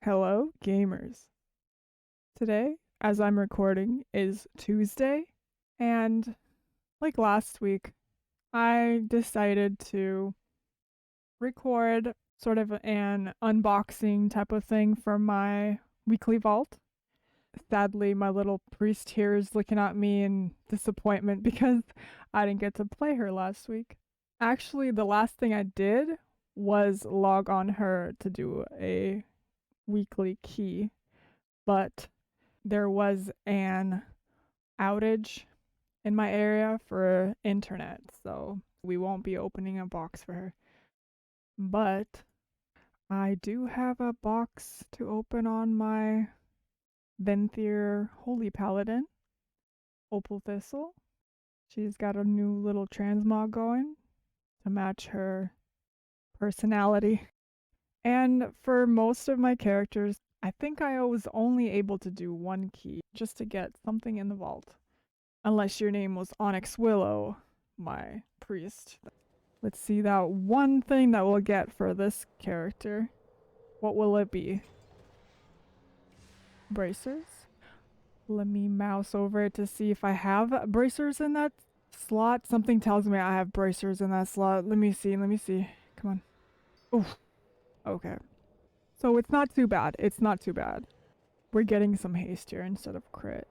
Hello, gamers. Today, as I'm recording, is Tuesday, and like last week, I decided to record sort of an unboxing type of thing for my weekly vault. Sadly, my little priest here is looking at me in disappointment because I didn't get to play her last week. Actually, the last thing I did was log on her to do a weekly key, but there was an outage in my area for internet, so we won't be opening a box for her. But I do have a box to open on my Venthyr Holy Paladin, Opal Thistle. She's got a new little transmog going to match her personality. And for most of my characters, I think I was only able to do one key just to get something in the vault. Unless your name was Onyx Willow, my priest. Let's see that one thing that we'll get for this character. What will it be? Bracers? Let me mouse over it to see if I have bracers in that slot. Something tells me I have bracers in that slot. Let me see. Come on. Oof. Okay. So it's not too bad. It's not too bad. We're getting some haste here instead of crit.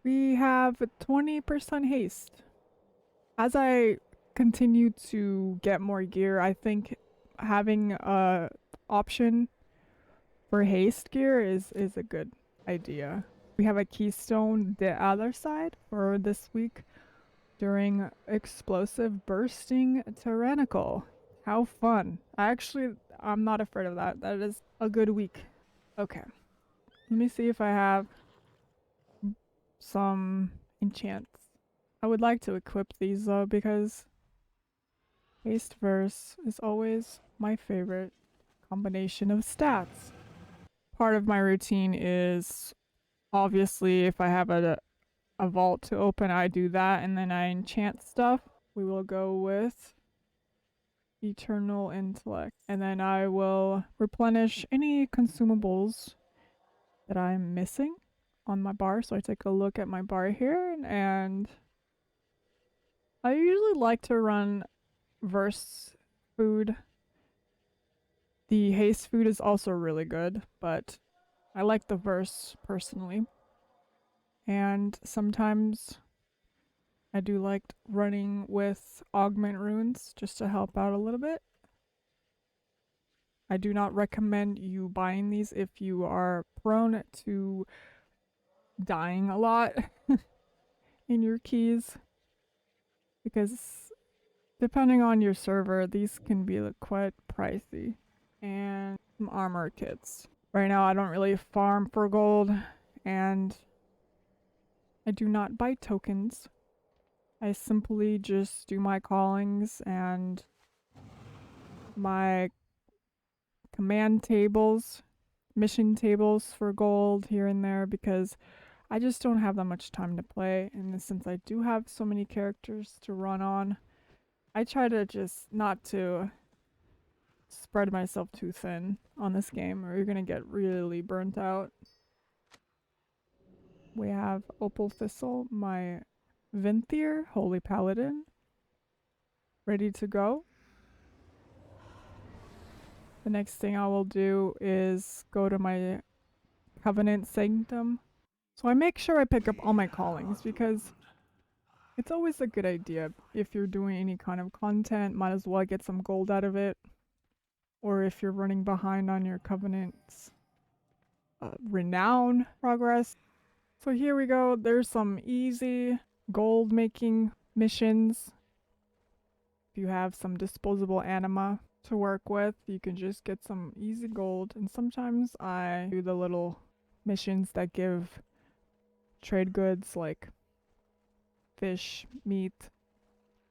We have 20% haste. As I continue to get more gear, I think having a option for haste gear is a good idea. We have a keystone the other side for this week during explosive bursting tyrannical. How fun. I'm not afraid of that. That is a good week. Okay. Let me see if I have some enchants. I would like to equip these though because haste verse is always my favorite combination of stats. Part of my routine is obviously if I have a vault to open, I do that and then I enchant stuff. We will go with Eternal Intellect and then I will replenish any consumables that I'm missing on my bar. So I take a look at my bar here and I usually like to run verse food. The haste food is also really good, but I like the verse personally. And sometimes I do like running with augment runes just to help out a little bit. I do not recommend you buying these if you are prone to dying a lot in your keys, because depending on your server, these can be quite pricey. And some armor kits. Right now I don't really farm for gold, and I do not buy tokens. I simply just do my callings and my command tables, mission tables for gold here and there, because I just don't have that much time to play, and since I do have so many characters to run on, I try to just not to spread myself too thin on this game or you're gonna get really burnt out. We have Opal Thistle, my Venthyr Holy Paladin, ready to go. The next thing I will do is go to my Covenant Sanctum. So I make sure I pick up all my callings because it's always a good idea if you're doing any kind of content, might as well get some gold out of it. Or if you're running behind on your Covenant's renown progress. So here we go. There's some easy gold making missions. If you have some disposable anima to work with, you can just get some easy gold. And sometimes I do the little missions that give trade goods like fish, meat,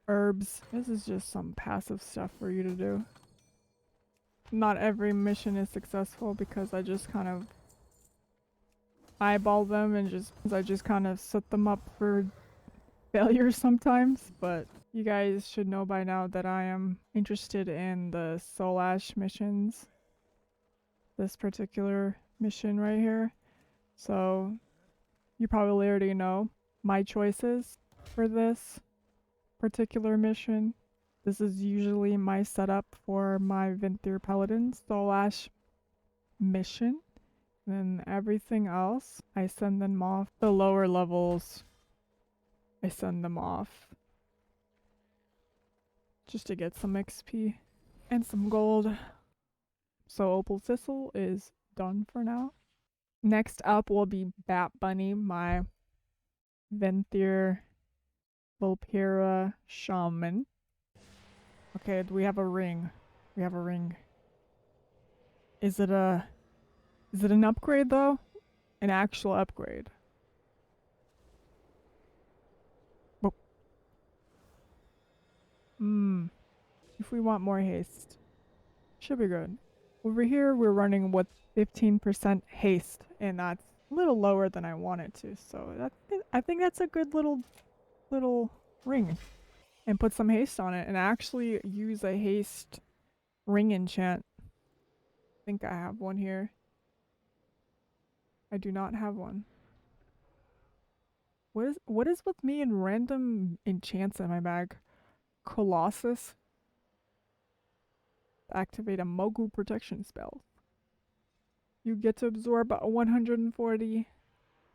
herbs. This is just some passive stuff for you to do. Not every mission is successful because I just kind of eyeball them and I just kind of set them up for failure sometimes. But you guys should know by now that I am interested in the Soul Ash missions. This particular mission right here. So you probably already know my choices for this particular mission. This is usually my setup for my Venthyr Paladin / mission. Then everything else, I send them off. The lower levels, I send them off just to get some XP and some gold. So Opal Thistle is done for now. Next up will be Bat Bunny, my Venthyr Vulpera Shaman. Okay, we have a ring. We have a ring. Is it an upgrade though? An actual upgrade. Oh. If we want more haste. Should be good. Over here we're running with 15% haste, and that's a little lower than I want it to. So I think that's a good little ring. And put some haste on it and actually use a haste ring enchant. I think I have one here. I do not have one. What is with me and random enchants in my bag? Colossus. Activate a Mogu protection spell. You get to absorb 140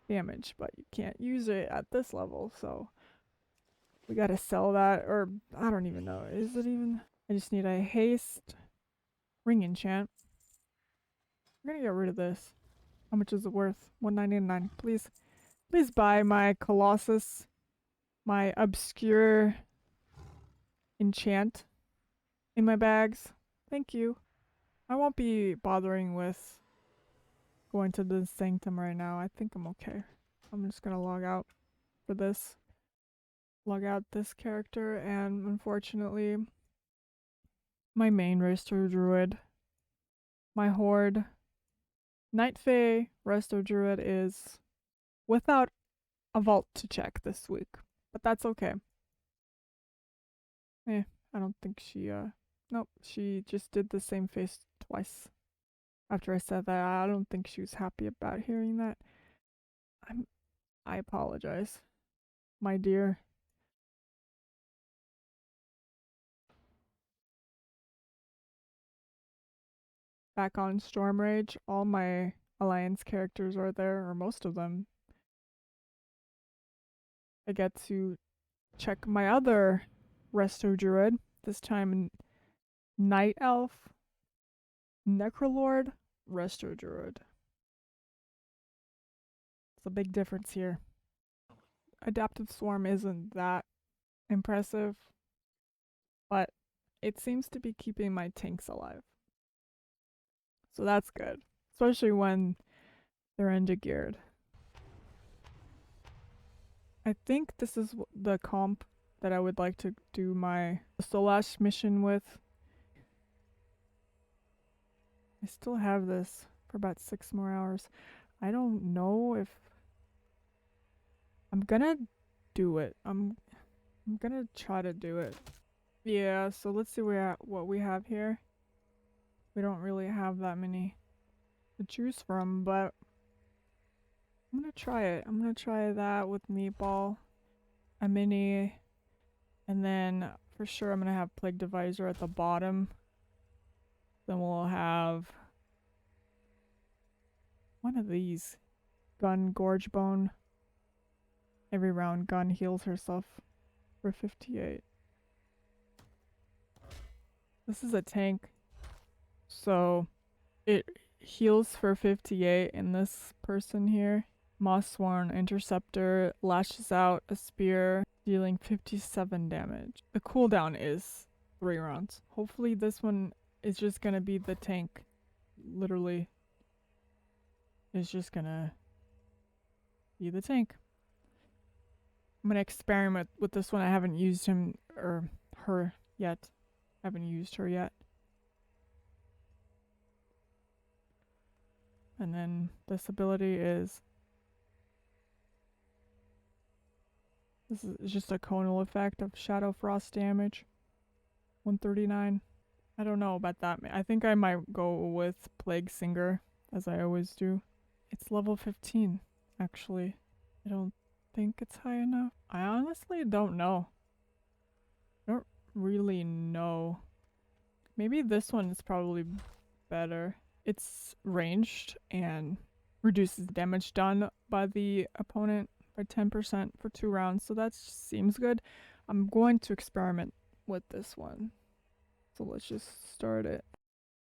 damage, but you can't use it at this level, so we gotta sell that, or I don't even know. Is it even? I just need a haste ring enchant. We're gonna get rid of this. How much is it worth? 199. Please. Please buy my Colossus, my obscure enchant in my bags. Thank you. I won't be bothering with going to the Sanctum right now. I think I'm okay. I'm just gonna log out for this. Log out this character, and unfortunately, my main Resto Druid, my horde, Night Fae Resto Druid is without a vault to check this week, but that's okay. I don't think she, nope, she just did the same face twice. After I said that, I don't think she was happy about hearing that. I apologize, my dear. Back on Storm Rage, all my Alliance characters are there, or most of them. I get to check my other Resto Druid, this time Night Elf, Necrolord, Resto Druid. It's a big difference here. Adaptive Swarm isn't that impressive, but it seems to be keeping my tanks alive. So that's good, especially when they're engineered. I think this is the comp that I would like to do my Solash mission with. I still have this for about 6 more hours. I don't know if I'm gonna do it. I'm gonna try to do it. Yeah, so let's see what we have here. We don't really have that many to choose from, but I'm gonna try it. I'm gonna try that with Meatball, a mini, and then for sure I'm gonna have Plague Divisor at the bottom. Then we'll have one of these. Gun Gorge Bone. Every round Gun heals herself for 58. This is a tank, so it heals for 58, and this person here, Mossworn Interceptor, lashes out a spear, dealing 57 damage. The cooldown is 3 rounds. Hopefully this one is just gonna be the tank. Literally is just gonna be the tank. I'm gonna experiment with this one. I haven't used him or her yet. I haven't used her yet. And then this ability is this is just a conal effect of Shadow Frost damage. 139. I don't know about that. I think I might go with Plague Singer as I always do. It's level 15, actually. I don't think it's high enough. I honestly don't know. I don't really know. Maybe this one is probably better. It's ranged and reduces damage done by the opponent by 10% for 2 rounds, so that seems good. I'm going to experiment with this one. So let's just start it.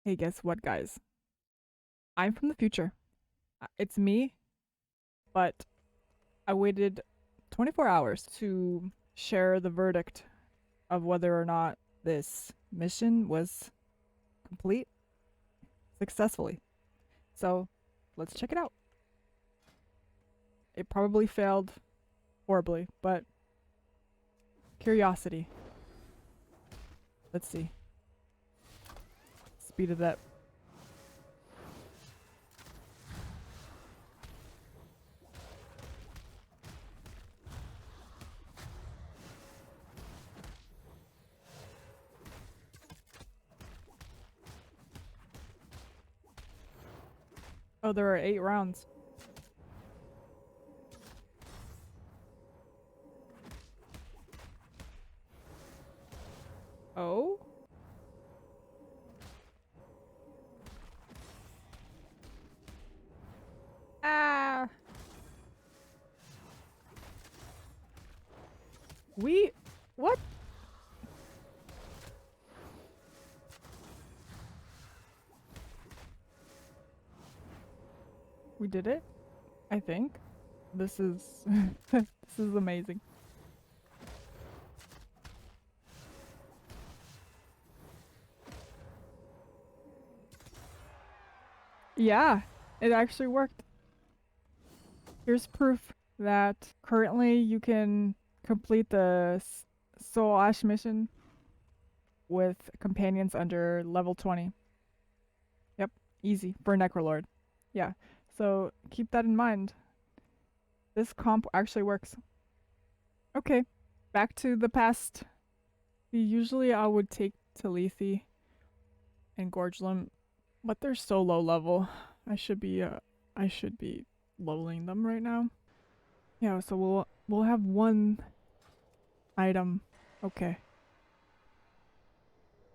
Hey, guess what, guys? I'm from the future. It's me, but I waited 24 hours to share the verdict of whether or not this mission was complete successfully. So let's check it out. It probably failed horribly, but curiosity. Let's see. Speed of that. Oh, there are 8 rounds. Oh? Ah! What? We did it, I think. This is this is amazing. Yeah, it actually worked. Here's proof that currently you can complete the Soul Ash mission with companions under level 20. Yep, easy for Necrolord. Yeah, so keep that in mind. This comp actually works. Okay, back to the past. Usually I would take Talithi and Gorgelum, but they're so low level. I should be leveling them right now. Yeah, so we'll have one item. Okay.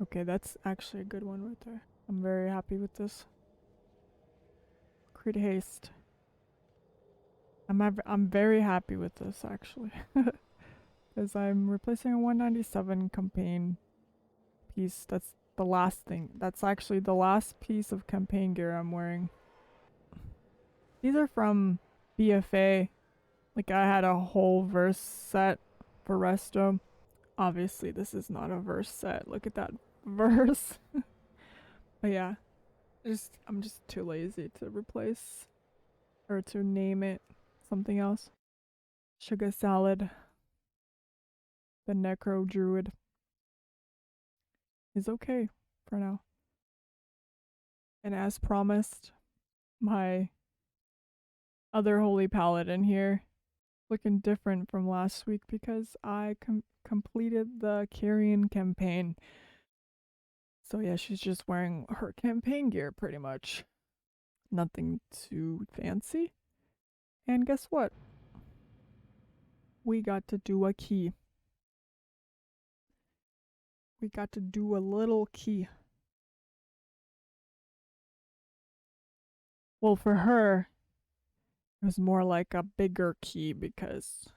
Okay, that's actually a good one right there. I'm very happy with this. Crit haste. I'm very happy with this actually. Because I'm replacing a 197 campaign piece. That's the last thing. That's actually the last piece of campaign gear I'm wearing. These are from BFA. Like I had a whole verse set for Resto. Obviously this is not a verse set. Look at that verse. But yeah. I'm just too lazy to replace or to name it something else. Sugar salad. The Necro Druid is okay for now. And as promised, my other holy paladin here looking different from last week because I completed the Kyrian campaign. So yeah, she's just wearing her campaign gear pretty much. Nothing too fancy. And guess what? We got to do a key. We got to do a little key. Well, for her, it was more like a bigger key because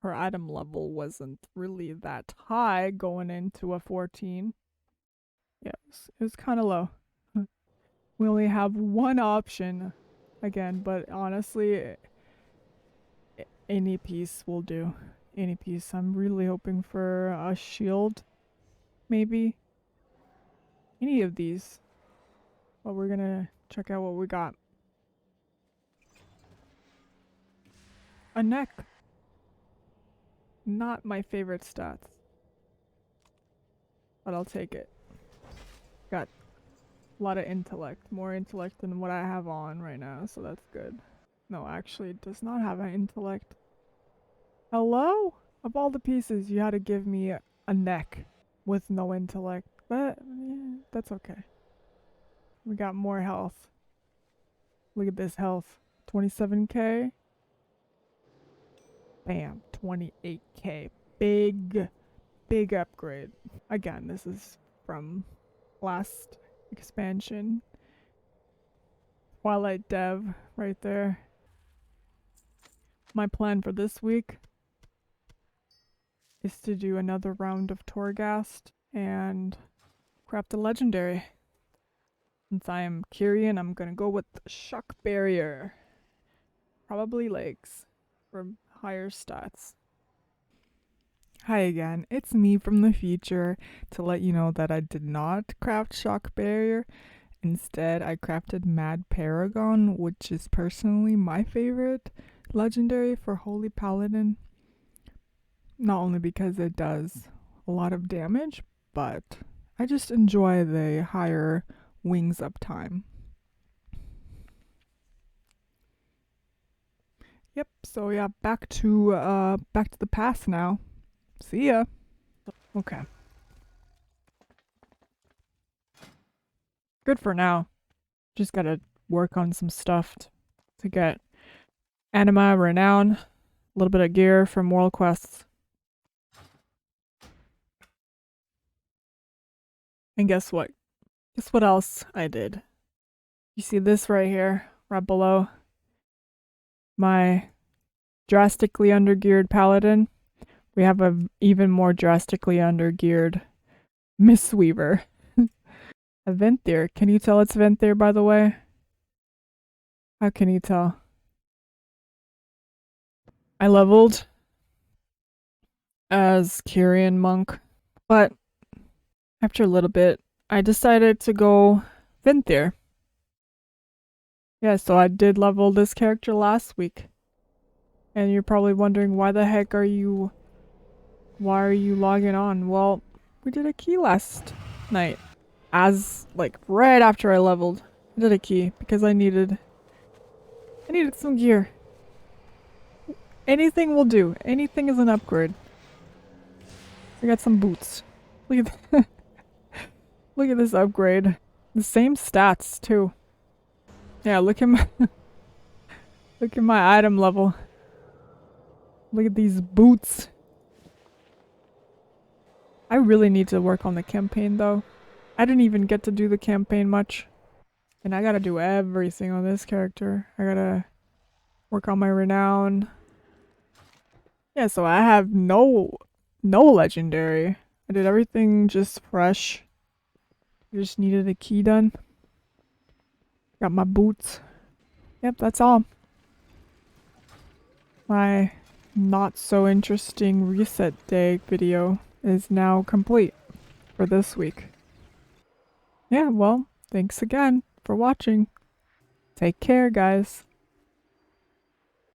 her item level wasn't really that high going into a 14. Yeah, it was kind of low. We only have one option again, but honestly, any piece will do. Any piece. I'm really hoping for a shield, maybe. Any of these. But we're gonna check out what we got. A neck. Not my favorite stats. But I'll take it. Got a lot of intellect. More intellect than what I have on right now, so that's good. No, actually, it does not have an intellect. Hello? Of all the pieces, you had to give me a neck with no intellect. But, yeah, that's okay. We got more health. Look at this health. 27k. Bam. 28k. Big upgrade. Again, this is from last expansion. Twilight Dev right there. My plan for this week is to do another round of Torghast and craft a legendary. Since I am Kyrian, I'm gonna go with the Shock Barrier. Probably legs for higher stats. Hi again, it's me from the future to let you know that I did not craft Shock Barrier. Instead, I crafted Mad Paragon, which is personally my favorite legendary for Holy Paladin. Not only because it does a lot of damage, but I just enjoy the higher wings up time. Yep, so yeah, back to the past now. See ya. Okay. Good for now. Just gotta work on some stuff to get anima, renown, a little bit of gear from world quests. And guess what? Guess what else I did? You see this right here, right below my drastically undergeared paladin? We have a even more drastically undergeared Mistweaver. A Venthyr. Can you tell it's Venthyr, by the way? How can you tell? I leveled as Kyrian monk, but after a little bit, I decided to go Venthyr. Yeah, so I did level this character last week. And you're probably wondering, why the heck are you logging on? Well, we did a key last night. Right after I leveled. I did a key because I needed some gear. Anything will do. Anything is an upgrade. I got some boots. Look at look at this upgrade. The same stats too. Yeah, look at my look at my item level. Look at these boots. I really need to work on the campaign though. I didn't even get to do the campaign much. And I gotta do everything on this character. I gotta work on my renown. Yeah, so I have no legendary. I did everything just fresh. I just needed a key done. Got my boots. Yep, that's all. My not so interesting reset day video is now complete for this week. Yeah, well, thanks again for watching. Take care, guys.